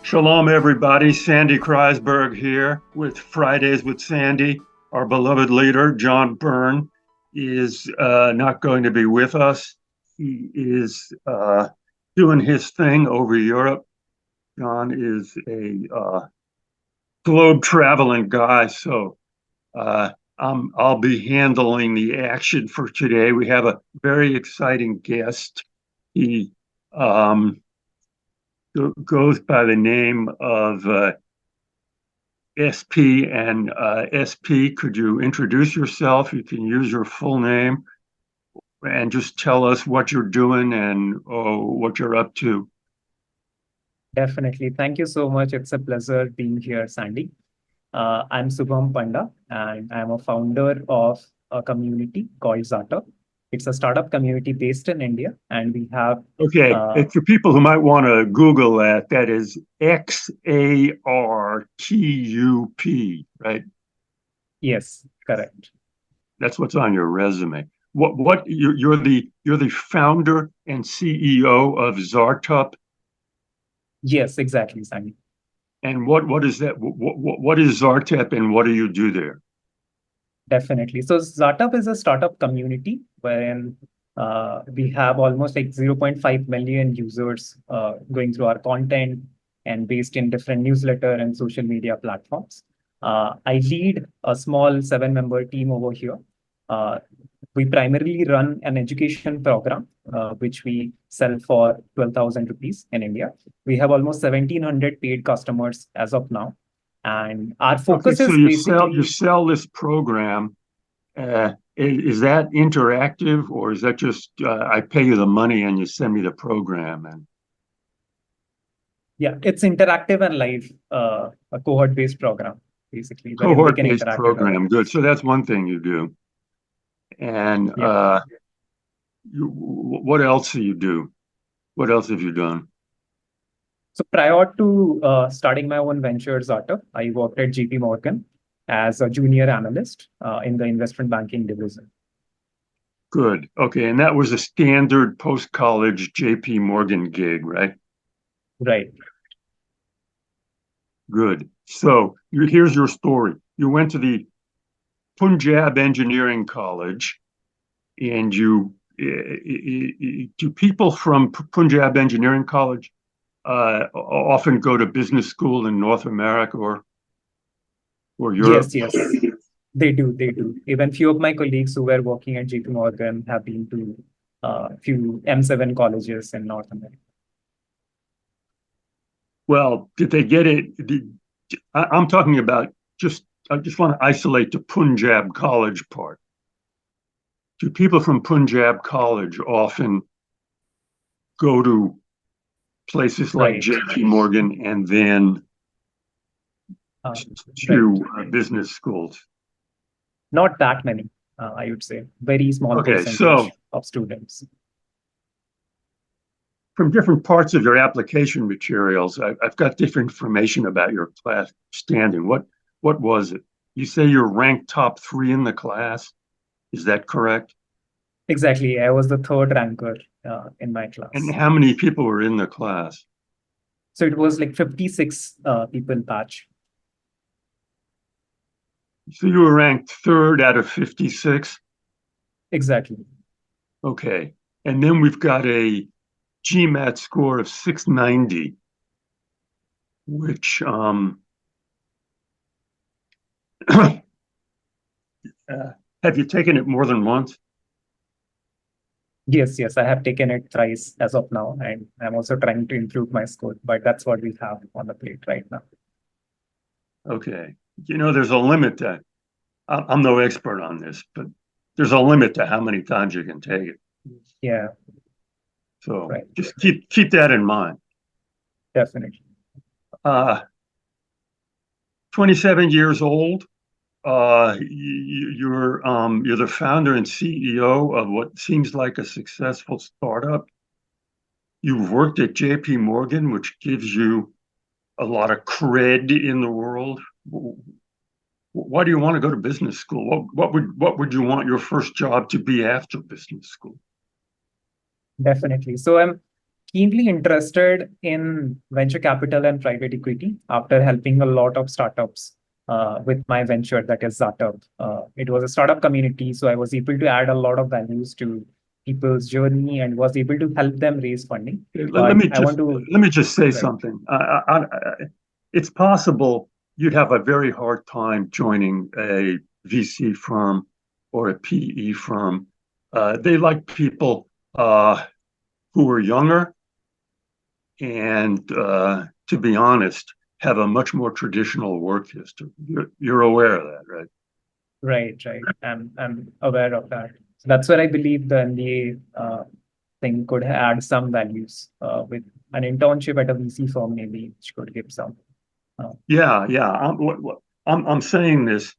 Shalom, everybody. Sandy Kreisberg here with Fridays with Sandy. Our beloved leader, John Byrne, is not going to be with us. He is doing his thing over Europe. John is a globe traveling guy, so uh, I'll be handling the action for today. We have a very exciting guest. He goes by the name of SP and SP. Could you introduce yourself? You can use your full name and just tell us what you're doing and what you're up to. Definitely. Thank you so much. It's a pleasure being here, Sandy. I'm Subham Panda, and I'm a founder of a community called Zata. It's a startup community based in India, and we have, Okay, uh, for people who might want to Google that, that is XARTUP, right? yes, correct. That's what's on your resume. What you're the founder and CEO of Zartup. Yes, exactly, Sandy. And what is that? What is Zartup and what do you do there? Definitely. So Startup is a startup community wherein we have almost like zero point 0.5 million users going through our content and based in different newsletter and social media platforms. I lead a small 7-member team over here. Uh, we primarily run an education program, which we sell for 12,000 rupees in India. We have almost 1,700 paid customers as of now. And our Okay, focus so is you basically. sell this program. Is that interactive or is that just I pay you the money and you send me the program and Yeah, it's interactive and live, a cohort-based program, basically, wherein they can cohort-based interact with program? others. Good. So that's one thing you do. And Yeah. what else do you do? What else have you done? So prior to starting my own venture, Zata, I worked at JPMorgan as a junior analyst in the investment banking division. Good. Okay, and that was a standard post-college JP Morgan gig, right? Right. Good. So here's your story. You went to the Punjab Engineering College, and do people from Punjab Engineering College often go to business school in North America or Europe? Yes, yes, they do. They do. Even few of my colleagues who were working at JPMorgan have been to few M7 colleges in North America. Well, did they get it? I'm talking about just, I just want to isolate the Punjab College part. Do people from Punjab College often go to places like Right. JP Morgan and then Uh, right. to business schools? Not that many, I would say. Very small Okay, so percentage of students. from different parts of your application materials, I've got different information about your class standing. What was it? You say you're ranked top 3 in the class. Is that correct? Exactly. I was the third ranker in my And class. how many people were in the class? So it was like 56 people batch. So you were ranked third out of 56. Exactly. Okay. And then we've got a GMAT score of 690, which have you taken it more than once? Yes, yes. I have taken it thrice as of now. And I'm also trying to improve my score, but that's what we have on the plate right now. Okay. You know, there's a limit to, I'm no expert on this, but there's a limit to how many times you can take it. Yeah, So right. just keep that in mind. Definitely. Uh, 27 years old. You're the founder and CEO of what seems like a successful startup. You've worked at JP Morgan, which gives you a lot of cred in the world. Why do you want to go to business school? What would you want your first job to be after business school? Definitely. So I'm keenly interested in venture capital and private equity after helping a lot of startups with my venture, that is Startup. It was a startup community, so I was able to add a lot of values to people's journey and was able to help them raise funding. Let But me I want just to, let me just say right, something. It's possible you'd have a very hard time joining a VC firm or a PE firm. They like people who are younger and, to be honest, have a much more traditional work history. You're aware of that, right? right. I'm aware of that. So that's where I believe the MBA thing could add some values with an internship at a VC firm, maybe, which could give some. Yeah. I'm saying this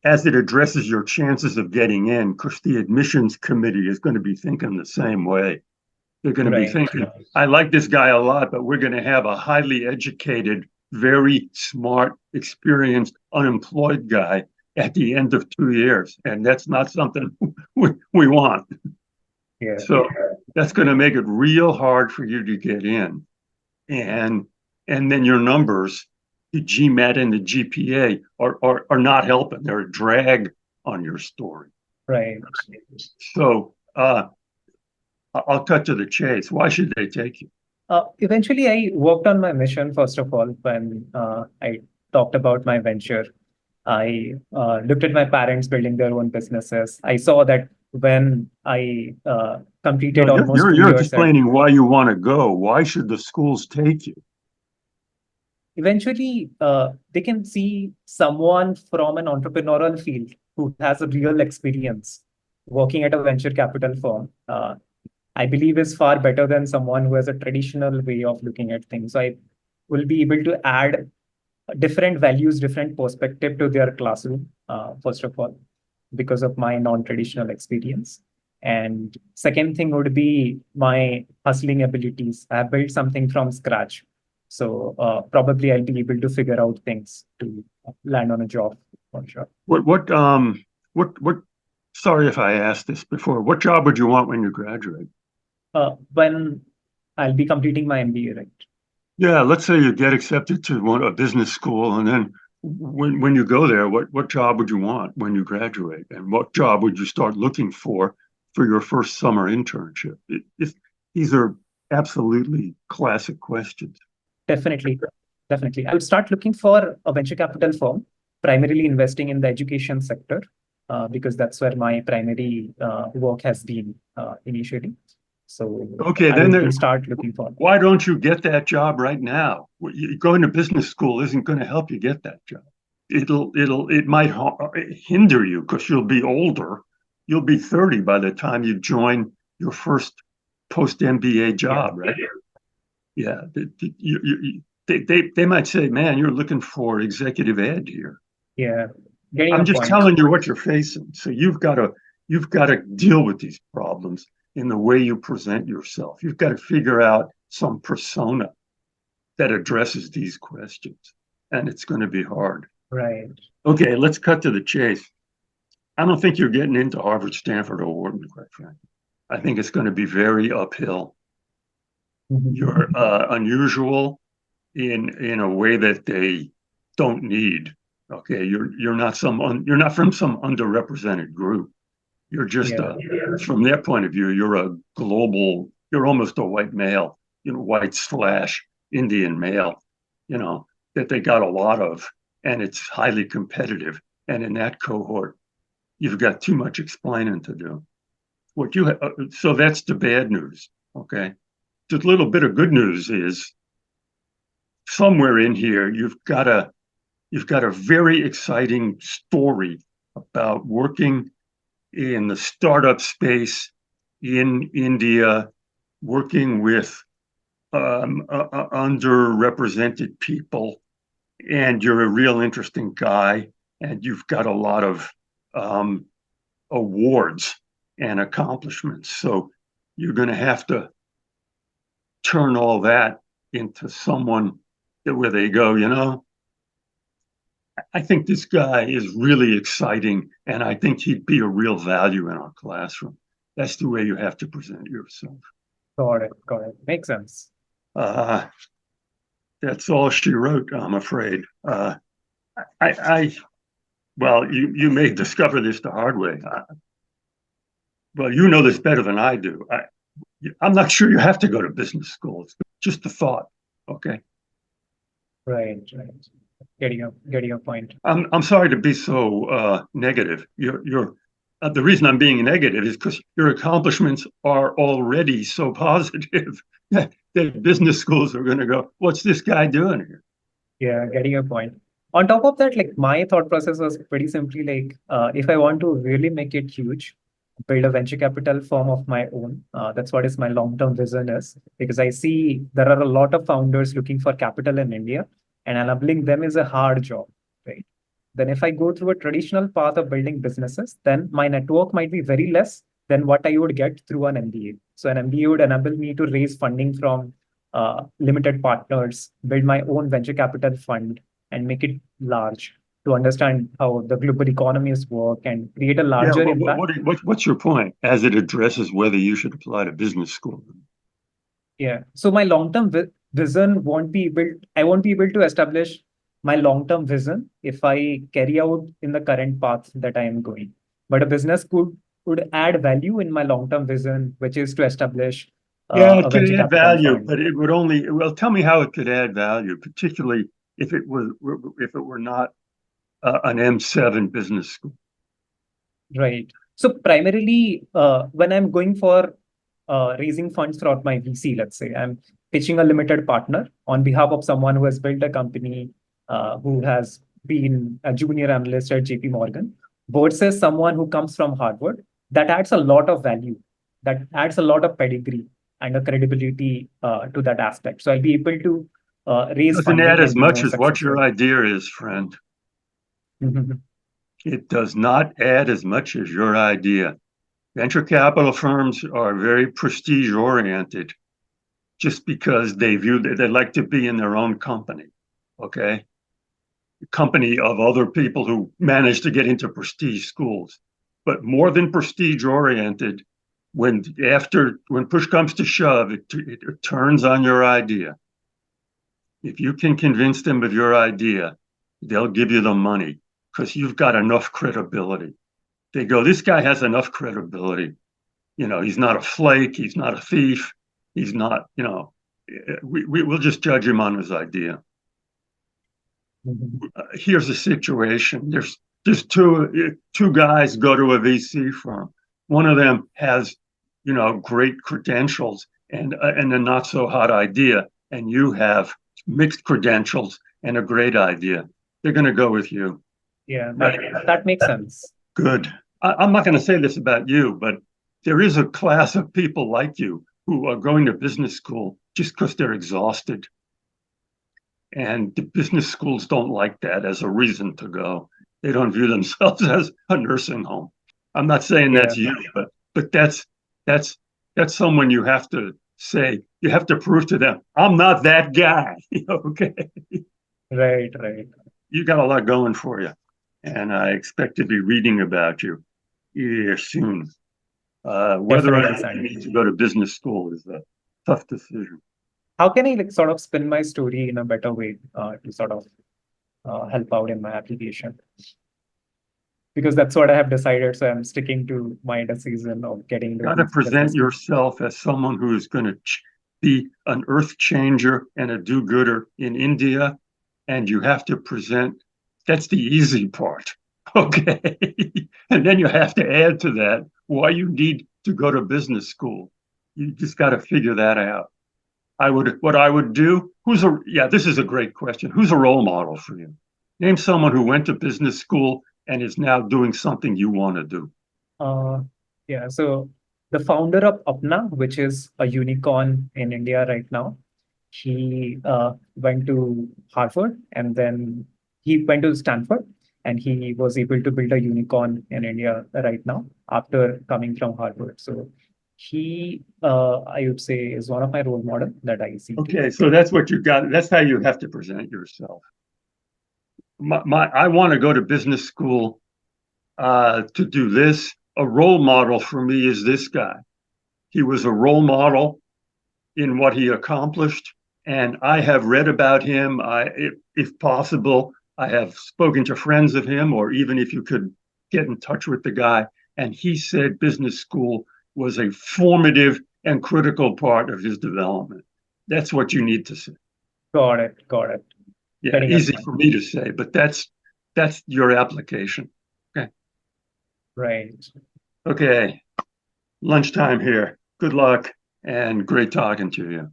as it addresses your chances of getting in, because the admissions committee is going to be thinking the same way. They're going to be Right. thinking, I like this guy a lot, but we're going to have a highly educated, very smart, experienced, unemployed guy at the end of 2 years. And that's not something we want. Yeah. So that's going to make it real hard for you to get in. And and then your numbers, the GMAT and the GPA are not helping. They're a drag on your story. Right. So I'll cut to the chase. Why should they take you? Eventually, I worked on my mission, first of all, when I talked about my venture. I looked at my parents building their own businesses. I saw that when I No, completed you're, almost you're, two you're years at explaining why you want to go. Why should the schools take you? eventually they can see someone from an entrepreneurial field who has a real experience working at a venture capital firm. I believe is far better than someone who has a traditional way of looking at things. So I will be able to add different values, different perspective to their classroom, first of all, because of my non-traditional experience. And second thing would be my hustling abilities. I have built something from scratch. So probably I'll be able to figure out things to land on a job for sure. What sorry if I asked this before. What job would you want when you graduate? When I'll be completing my MBA, right? Yeah, let's say you get accepted to a business school, and then when you go there, what job would you want when you graduate, and what job would you start looking for your first summer internship? These are absolutely classic questions. Definitely. Definitely. I would start looking for a venture capital firm, primarily investing in the education sector, because that's where my primary work has been initially. So Okay, I then would start looking for. why don't you get that job right now? Going to business school isn't going to help you get that job. It might hinder you because you'll be older. You'll be 30 by the time you join your first post MBA job, right? Yeah, they might say, "Man, you're looking for executive ed here." Yeah, getting I'm a just point. telling you what you're facing. So you've got to deal with these problems in the way you present yourself. You've got to figure out some persona that addresses these questions, and it's going to be hard. Right. Okay, let's cut to the chase. I don't think you're getting into Harvard, Stanford, or Wharton, quite frankly. I think it's going to be very uphill. You're unusual in a way that they don't need. Okay, you're not from some underrepresented group. You're just Yeah. from their point of view, you're a global. You're almost a white male, white slash Indian male, that they got a lot of, and it's highly competitive. And in that cohort, you've got too much explaining to do. So that's the bad news. Okay, the little bit of good news is somewhere in here you've got a very exciting story about working in the startup space in India, working with underrepresented people, and you're a real interesting guy, and you've got a lot of um, awards and accomplishments. So you're going to have to turn all that into someone where they go, I think this guy is really exciting, and I think he'd be a real value in our classroom. That's the way you have to present yourself. Got it. Got it. Makes sense. Uh, that's all she wrote, I'm afraid. I well, you may discover this the hard way. Well, you know this better than I do. I'm not sure you have to go to business school. It's just a thought. Okay. Right. Right. Getting your point. I'm sorry to be so negative. You're the reason I'm being negative is because your accomplishments are already so positive that business schools are going to go, "What's this guy doing here?" Yeah, getting your point. On top of that, like my thought process was pretty simply like, if I want to really make it huge, build a venture capital firm of my own. That's what is my long-term vision is, because I see there are a lot of founders looking for capital in India, and enabling them is a hard job, right? Then if I go through a traditional path of building businesses, then my network might be very less than what I would get through an MBA. So an MBA would enable me to raise funding from limited partners, build my own venture capital fund, and make it large to understand how the global economies work and create a Yeah. larger impact. What's your point as it addresses whether you should apply to business school? Yeah. So my long-term vision won't be able, I won't be able to establish my long-term vision if I carry out in the current path that I am going. But a business could add value in my long-term vision, which is to establish Yeah, it a could venture add capital value, fund. but it would only, well, tell me how it could add value, particularly if it were not an M7 business school. Right. So primarily, when I'm going for raising funds for my VC, let's say I'm pitching a limited partner on behalf of someone who has built a company, who has been a junior analyst at JPMorgan, versus someone who comes from Harvard. That adds a lot of value. That adds a lot of pedigree and a credibility to that aspect. So I'll be able to raise Doesn't add funding as and be much more as what your successful. idea is, friend. It does not add as much as your idea. Venture capital firms are very prestige oriented just because they like to be in their own company. Okay. Company of other people who manage to get into prestige schools. But more than prestige oriented, when push comes to shove, it turns on your idea. If you can convince them of your idea, they'll give you the money because you've got enough credibility. They go, this guy has enough credibility. He's not a flake. He's not a thief. He's not, we'll just judge him on his idea. Here's the situation. There's two guys go to a VC firm. One of them has, great credentials and a not so hot idea, and you have mixed credentials and a great idea. They're going to go with you. Yeah, that makes sense. Good. I'm not going to say this about you, but there is a class of people like you who are going to business school just because they're exhausted. And the business schools don't like that as a reason to go. They don't view themselves as a nursing home. I'm not saying Yeah. that's you, but that's someone you have to say, you have to prove to them, I'm not that guy. Okay. Right, right. You got a lot going for you. And I expect to be reading about you here soon. Whether or Definitely, not you Sandy. need to go to business school is a tough decision. How can I like sort of spin my story in a better way to sort of help out in my application? Because that's what I have decided. So I'm sticking to my decision of getting You the got to present business. yourself as someone who is going to be an earth changer and a do-gooder in India, and you have to present. That's the easy part, okay? And then you have to add to that why you need to go to business school. You just got to figure that out. What I would do. This is a great question. Who's a role model for you? Name someone who went to business school and is now doing something you want to do. Yeah, so the founder of Apna, which is a unicorn in India right now, he went to Harvard and then he went to Stanford and he was able to build a unicorn in India right now after coming from Harvard. So he, I would say, is one of my role model that I see. Okay, so that's what you got. That's how you have to present yourself. I want to go to business school to do this. A role model for me is this guy. He was a role model in what he accomplished. And I have read about him. If possible, I have spoken to friends of him, or even if you could get in touch with the guy. And he said business school was a formative and critical part of his development. That's what you need to say. Got it. Got it. Yeah, Getting easy it. for me to say, but that's your application. Okay. Right. Okay. Lunchtime here. Good luck and great talking to you.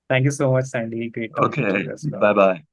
Thank you so much, Sandy. Great talking to Okay. you as well. Bye-bye.